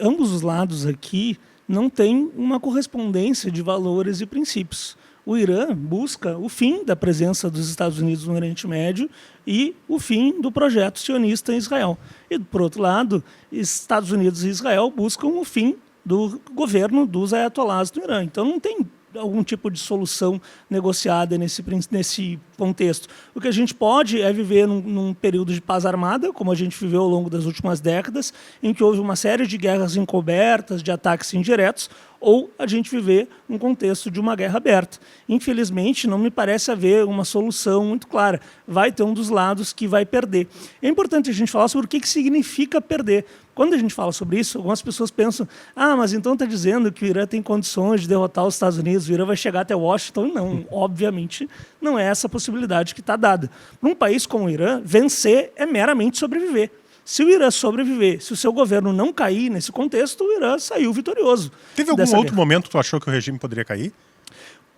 Ambos os lados aqui não têm uma correspondência de valores e princípios. O Irã busca o fim da presença dos Estados Unidos no Oriente Médio e o fim do projeto sionista em Israel. E, por outro lado, Estados Unidos e Israel buscam o fim do governo dos ayatolás do Irã. Então não tem algum tipo de solução negociada nesse contexto. O que a gente pode é viver num período de paz armada, como a gente viveu ao longo das últimas décadas, em que houve uma série de guerras encobertas, de ataques indiretos, ou a gente viver num contexto de uma guerra aberta. Infelizmente, não me parece haver uma solução muito clara. Vai ter um dos lados que vai perder. É importante a gente falar sobre o que significa perder. Quando a gente fala sobre isso, algumas pessoas pensam, mas então está dizendo que o Irã tem condições de derrotar os Estados Unidos, o Irã vai chegar até Washington? Não, obviamente não é essa a possibilidade que está dada. Para um país como o Irã, vencer é meramente sobreviver. Se o Irã sobreviver, se o seu governo não cair nesse contexto, o Irã saiu vitorioso. Teve algum outro momento que tu achou que o regime poderia cair?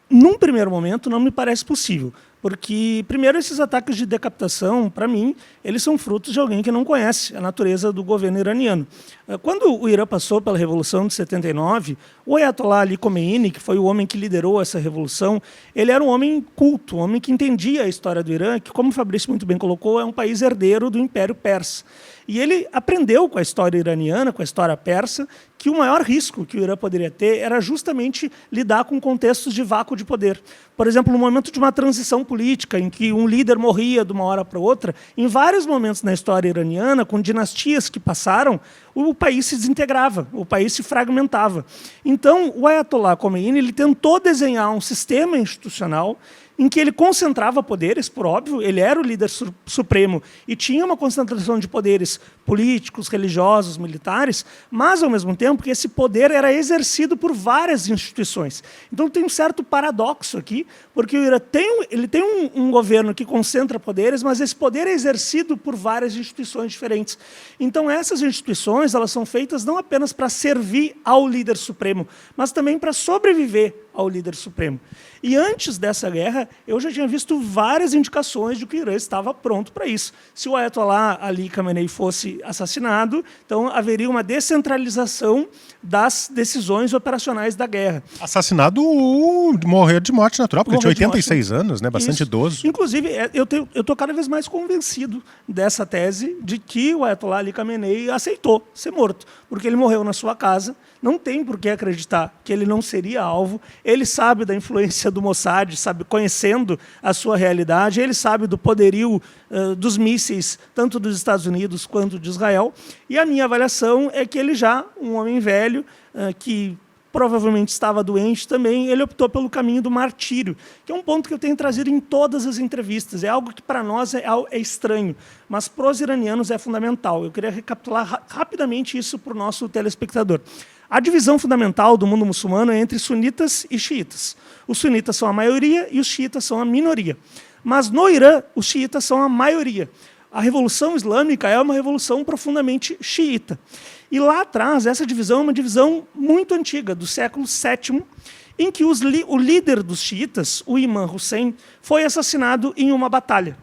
Num primeiro momento, não me parece possível. Porque, primeiro, esses ataques de decapitação, para mim, eles são frutos de alguém que não conhece a natureza do governo iraniano. Quando o Irã passou pela Revolução de 79, o Ayatollah Ali Khomeini, que foi o homem que liderou essa revolução, ele era um homem culto, um homem que entendia a história do Irã, que, como o Fabrício muito bem colocou, é um país herdeiro do Império Persa. E ele aprendeu com a história iraniana, com a história persa, que o maior risco que o Irã poderia ter era justamente lidar com contextos de vácuo de poder. Por exemplo, no momento de uma transição política, em que um líder morria de uma hora para outra, em vários momentos na história iraniana, com dinastias que passaram, o país se desintegrava, o país se fragmentava. Então, o Ayatollah Khomeini ele tentou desenhar um sistema institucional em que ele concentrava poderes, por óbvio, ele era o líder supremo e tinha uma concentração de poderes políticos, religiosos, militares, mas, ao mesmo tempo, que esse poder era exercido por várias instituições. Então, tem um certo paradoxo aqui, porque o Irã tem um governo que concentra poderes, mas esse poder é exercido por várias instituições diferentes. Então, essas instituições elas são feitas não apenas para servir ao líder supremo, mas também para sobreviver ao líder supremo. E antes dessa guerra, eu já tinha visto várias indicações de que o Irã estava pronto para isso. Se o Ayatollah Ali Khamenei fosse assassinado, então haveria uma descentralização das decisões operacionais da guerra. Assassinado, morrer de morte natural, porque ele tinha 86 anos, né? Bastante idoso. Inclusive, eu estou cada vez mais convencido dessa tese de que o Ayatollah Ali Khamenei aceitou ser morto, porque ele morreu na sua casa, não tem por que acreditar que ele não seria alvo, ele sabe da influência do Mossad, sabe, conhecendo a sua realidade, ele sabe do poderio dos mísseis, tanto dos Estados Unidos quanto de Israel, e a minha avaliação é que ele já, um homem velho, que provavelmente estava doente também, ele optou pelo caminho do martírio, que é um ponto que eu tenho trazido em todas as entrevistas. É algo que para nós é estranho, mas para os iranianos é fundamental. Eu queria recapitular rapidamente isso para o nosso telespectador. A divisão fundamental do mundo muçulmano é entre sunitas e xiitas. Os sunitas são a maioria e os xiitas são a minoria. Mas no Irã, os xiitas são a maioria. A Revolução Islâmica é uma revolução profundamente xiita. E lá atrás, essa divisão é uma divisão muito antiga, do século VII, em que o líder dos xiitas, o Imam Hussein, foi assassinado em uma batalha.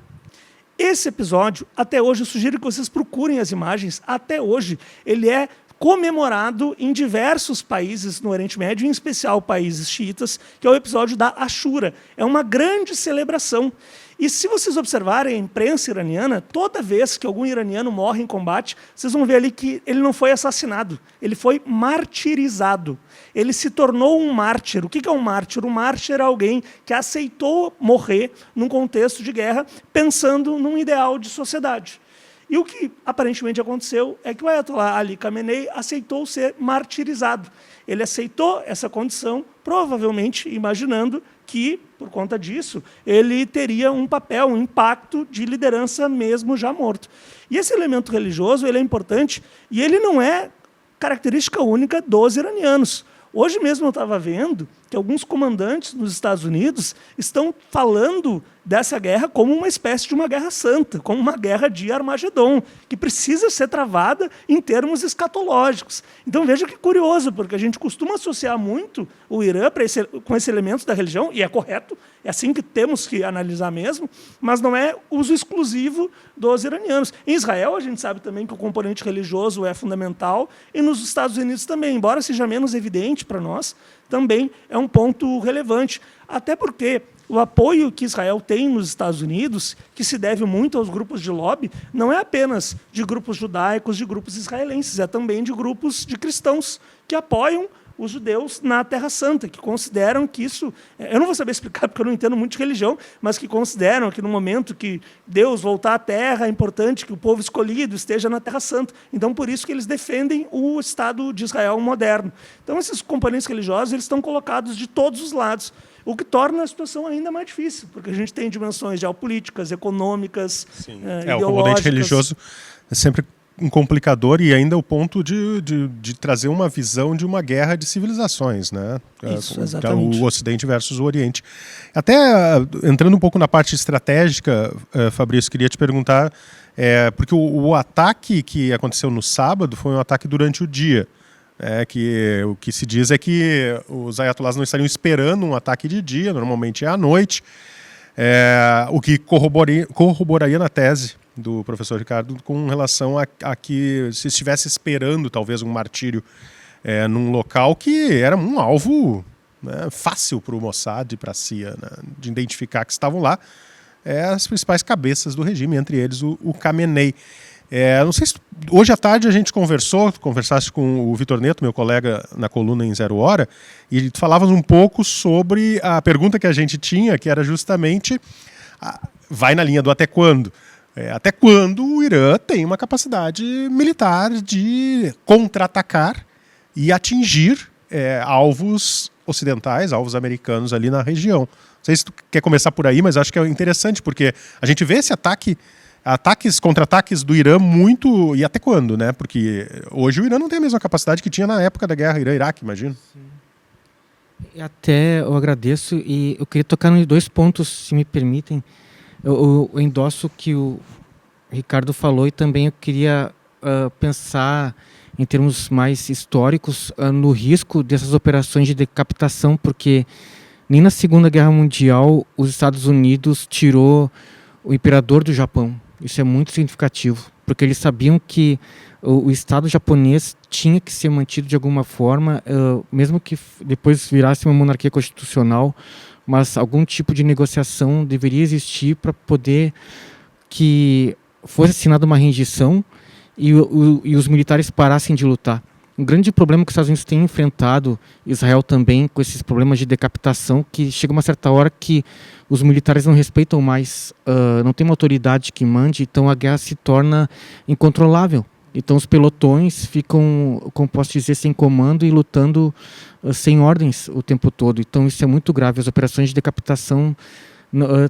Esse episódio, até hoje, eu sugiro que vocês procurem as imagens, até hoje, ele é comemorado em diversos países no Oriente Médio, em especial países xiitas, que é o episódio da Ashura. É uma grande celebração. E se vocês observarem a imprensa iraniana, toda vez que algum iraniano morre em combate, vocês vão ver ali que ele não foi assassinado, ele foi martirizado. Ele se tornou um mártir. O que é um mártir? Um mártir é alguém que aceitou morrer num contexto de guerra, pensando num ideal de sociedade. E o que aparentemente aconteceu é que o Ayatollah Ali Khamenei aceitou ser martirizado. Ele aceitou essa condição, provavelmente imaginando que, por conta disso, ele teria um papel, um impacto de liderança mesmo já morto. E esse elemento religioso ele é importante e ele não é característica única dos iranianos. Hoje mesmo eu estava vendo que alguns comandantes nos Estados Unidos estão falando dessa guerra como uma espécie de uma guerra santa, como uma guerra de Armagedon, que precisa ser travada em termos escatológicos. Então veja que curioso, porque a gente costuma associar muito o Irã com esse elemento da religião, e é correto, é assim que temos que analisar mesmo, mas não é uso exclusivo dos iranianos. Em Israel, a gente sabe também que o componente religioso é fundamental, e nos Estados Unidos também, embora seja menos evidente para nós, também é um ponto relevante. Até porque o apoio que Israel tem nos Estados Unidos, que se deve muito aos grupos de lobby, não é apenas de grupos judaicos, de grupos israelenses, é também de grupos de cristãos que apoiam os judeus na Terra Santa, que consideram que isso... Eu não vou saber explicar, porque eu não entendo muito de religião, mas que consideram que no momento que Deus voltar à Terra, é importante que o povo escolhido esteja na Terra Santa. Então, por isso que eles defendem o Estado de Israel moderno. Então, esses componentes religiosos eles estão colocados de todos os lados, o que torna a situação ainda mais difícil, porque a gente tem dimensões geopolíticas, econômicas, ideológicas. O componente religioso é sempre um complicador e ainda o ponto de trazer uma visão de uma guerra de civilizações, né? Isso, exatamente. O Ocidente versus o Oriente. Até entrando um pouco na parte estratégica, Fabrício, queria te perguntar, porque o ataque que aconteceu no sábado foi um ataque durante o dia. Que o que se diz é que os ayatollahs não estariam esperando um ataque de dia, normalmente é à noite, o que corroboraria na tese do professor Ricardo com relação a que se estivesse esperando talvez um martírio num local que era um alvo, né, fácil para o Mossad e para a CIA, né, de identificar que estavam lá as principais cabeças do regime, entre eles o Khamenei. Não sei se hoje à tarde a gente conversaste com o Vitor Neto, meu colega na coluna em Zero Hora, e falávamos um pouco sobre a pergunta que a gente tinha, que era justamente, vai na linha do até quando? Até quando o Irã tem uma capacidade militar de contra-atacar e atingir alvos ocidentais, alvos americanos ali na região. Não sei se tu quer começar por aí, mas acho que é interessante, porque a gente vê esse contra-ataques do Irã muito... E até quando, né? Porque hoje o Irã não tem a mesma capacidade que tinha na época da guerra Irã-Iraque, imagino. E até eu agradeço e eu queria tocar em 2 pontos, se me permitem. Eu endosso o que o Ricardo falou e também eu queria pensar em termos mais históricos no risco dessas operações de decapitação, porque nem na Segunda Guerra Mundial os Estados Unidos tirou o imperador do Japão. Isso é muito significativo, porque eles sabiam que o Estado japonês tinha que ser mantido de alguma forma, mesmo que depois virasse uma monarquia constitucional, mas algum tipo de negociação deveria existir para poder que fosse assinada uma rendição e os militares parassem de lutar. Um grande problema que os Estados Unidos têm enfrentado, Israel também, com esses problemas de decapitação, que chega uma certa hora que os militares não respeitam mais, não tem uma autoridade que mande, então a guerra se torna incontrolável. Então os pelotões ficam, como posso dizer, sem comando e lutando sem ordens o tempo todo. Então isso é muito grave. As operações de decapitação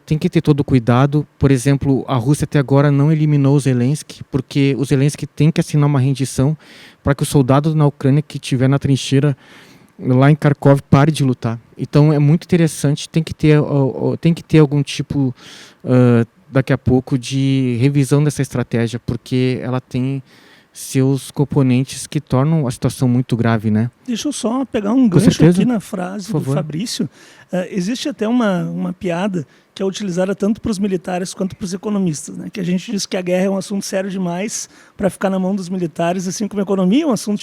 tem que ter todo o cuidado. Por exemplo, a Rússia até agora não eliminou o Zelensky, porque o Zelensky tem que assinar uma rendição para que o soldado na Ucrânia que estiver na trincheira lá em Kharkov pare de lutar. Então é muito interessante, tem que ter algum tipo daqui a pouco de revisão dessa estratégia, porque ela tem seus componentes que tornam a situação muito grave, né? Deixa eu só pegar um gancho aqui na frase do Fabrício. Existe até uma piada que é utilizada tanto para os militares quanto para os economistas, né? Que a gente diz que a guerra é um assunto sério demais para ficar na mão dos militares, assim como a economia é um assunto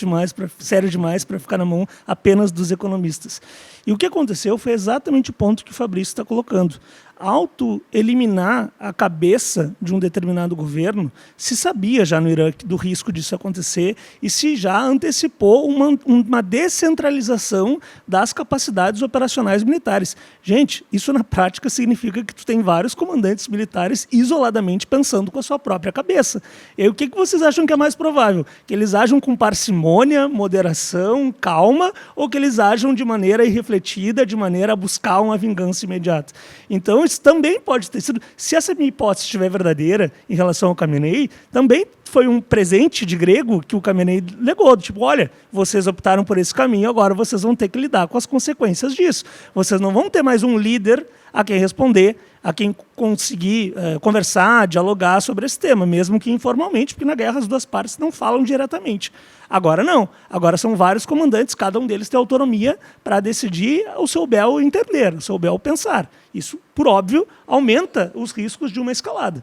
sério demais para ficar na mão apenas dos economistas. E o que aconteceu foi exatamente o ponto que o Fabrício está colocando. Auto-eliminar a cabeça de um determinado governo, se sabia já no Irã do risco disso acontecer e se já antecipou uma descentralização das capacidades operacionais militares. Gente, isso na prática significa que tu tem vários comandantes militares isoladamente pensando com a sua própria cabeça. E aí, o que vocês acham que é mais provável? Que eles ajam com parcimônia, moderação, calma, ou que eles ajam de maneira irrefletida, de maneira a buscar uma vingança imediata? Então, isso também pode ter sido... Se essa minha hipótese estiver verdadeira em relação ao Khamenei, também foi um presente de grego que o Khamenei legou. Tipo, olha, vocês optaram por esse caminho, agora vocês vão ter que lidar com as consequências disso. Vocês não vão ter mais um líder a quem responder, a quem conseguir conversar, dialogar sobre esse tema, mesmo que informalmente, porque na guerra as duas partes não falam diretamente. Agora não. Agora são vários comandantes, cada um deles tem autonomia para decidir o seu bel entender, o seu bel pensar. Isso, por óbvio, aumenta os riscos de uma escalada.